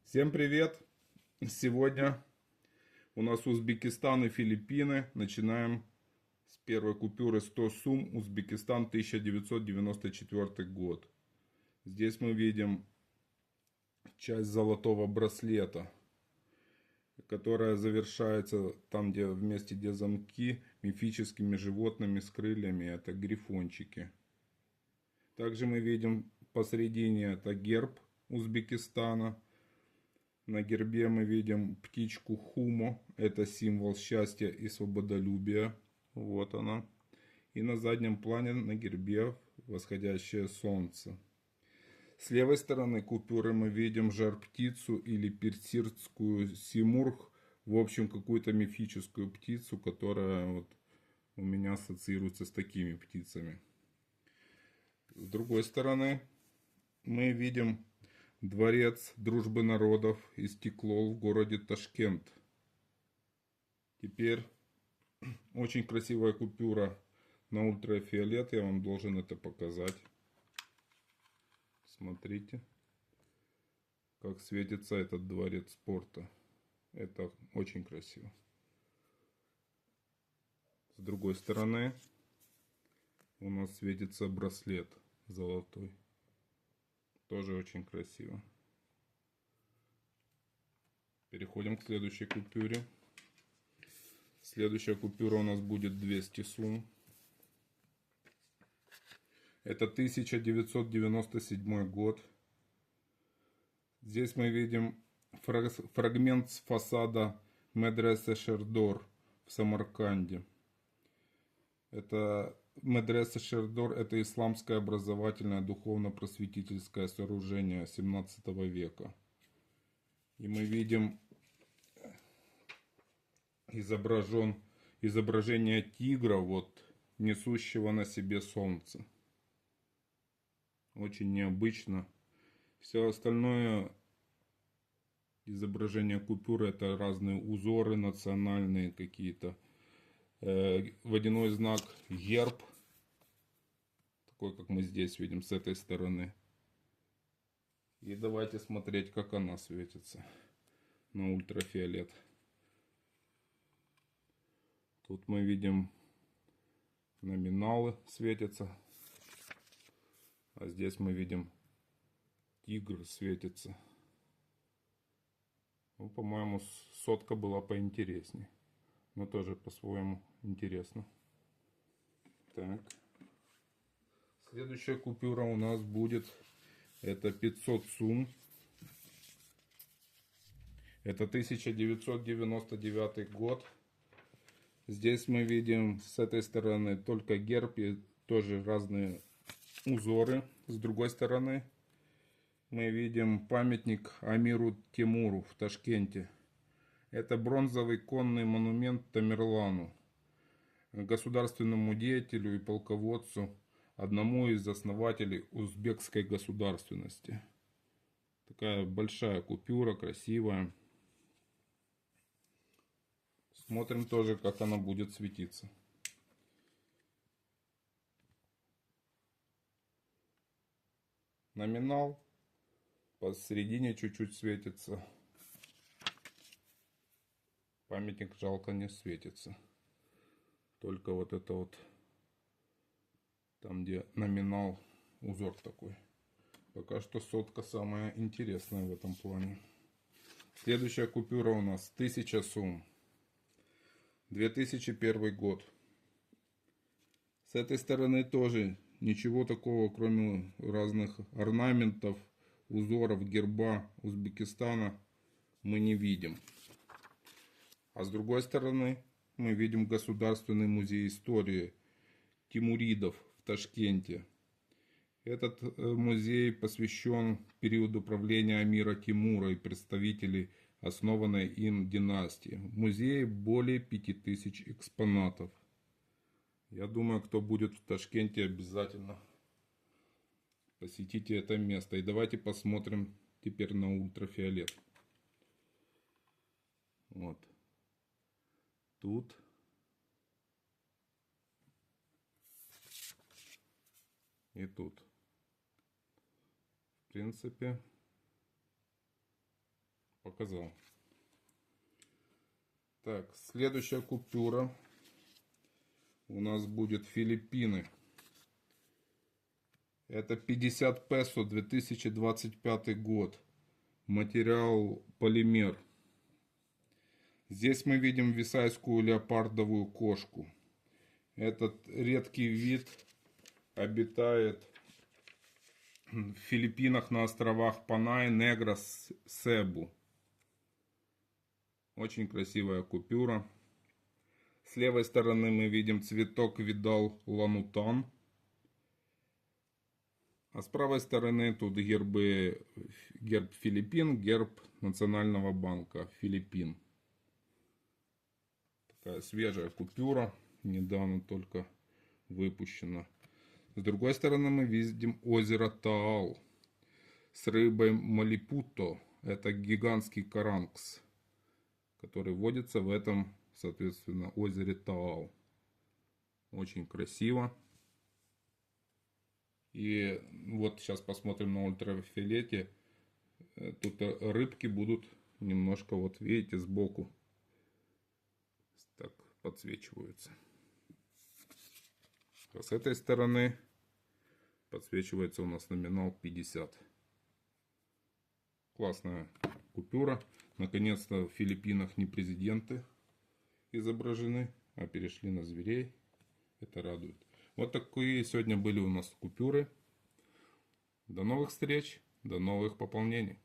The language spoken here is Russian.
Всем привет! Сегодня у нас Узбекистан и Филиппины. Начинаем с первой купюры 100 сум. Узбекистан, 1994 год. Здесь мы видим часть золотого браслета, которая завершается там, где вместе где замки, мифическими животными с крыльями. Это грифончики. Также мы видим посередине это герб Узбекистана. На гербе мы видим птичку Хумо. Это символ счастья и свободолюбия. Вот она. И на заднем плане на гербе восходящее солнце. С левой стороны купюры мы видим жар-птицу или персидскую симург. В общем, какую-то мифическую птицу, которая вот у меня ассоциируется с такими птицами. С другой стороны мы видим Дворец Дружбы Народов Истеклол в городе Ташкент. Теперь очень красивая купюра на ультрафиолет. Я вам должен это показать. Смотрите, как светится этот дворец спорта. Это очень красиво. С другой стороны у нас светится браслет золотой. Тоже очень красиво. Переходим к следующей купюре. Следующая купюра у нас будет 200 сум. Это 1997 год. Здесь мы видим фрагмент с фасада Медресе Шердор в Самарканде. Это Медресе Шердор — это исламское образовательное духовно-просветительское сооружение 17 века. И мы видим изображение тигра, вот, несущего на себе солнце. Очень необычно. Все остальное изображение купюры — это разные узоры национальные какие-то. Водяной знак герб, такой как мы здесь видим с этой стороны. И давайте смотреть, как она светится на ультрафиолет. Тут мы видим номиналы светятся. А здесь мы видим тигр светится. Ну, по-моему, сотка была поинтереснее. Но тоже по-своему интересно. Так. Следующая купюра у нас будет, это 500 сум. Это 1999 год. Здесь мы видим с этой стороны только герб и тоже разные узоры. С другой стороны мы видим памятник Амиру Темуру в Ташкенте. Это бронзовый конный монумент Тамерлану, государственному деятелю и полководцу, одному из основателей узбекской государственности. Такая большая купюра, красивая. Смотрим тоже, как она будет светиться. Номинал посередине чуть-чуть светится. Памятник жалко не светится. Только вот это вот, там где номинал, узор такой. Пока что сотка самая интересная в этом плане. Следующая купюра у нас 1000 сум. 2001 год. С этой стороны тоже ничего такого, кроме разных орнаментов, узоров, герба Узбекистана, мы не видим. А с другой стороны мы видим Государственный музей истории Тимуридов в Ташкенте. Этот музей посвящен периоду правления Амира Тимура и представителей основанной им династии. В музее более 5000 экспонатов. Я думаю, кто будет в Ташкенте, обязательно посетите это место. И давайте посмотрим теперь на ультрафиолет. Вот. Тут. И тут. В принципе, показал. Так, следующая купюра у нас будет Филиппины. Это 50 песо, 2025 год. Материал полимер. Здесь мы видим висайскую леопардовую кошку. Этот редкий вид обитает в Филиппинах на островах Панай, Негрос, Себу. Очень красивая купюра. С левой стороны мы видим цветок Видал Ланутан. А с правой стороны тут герб Филиппин, герб Национального банка Филиппин. Такая свежая купюра, недавно только выпущена. С другой стороны мы видим озеро Таал с рыбой Малипуто. Это гигантский каранкс, который водится в этом, соответственно, озере Таал. Очень красиво. И вот сейчас посмотрим на ультрафиолете. Тут рыбки будут немножко, вот видите, сбоку так подсвечиваются. А с этой стороны подсвечивается у нас номинал 50. Классная купюра. Наконец-то в Филиппинах не президенты изображены, а перешли на зверей. Это радует. Вот такие сегодня были у нас купюры. До новых встреч, до новых пополнений.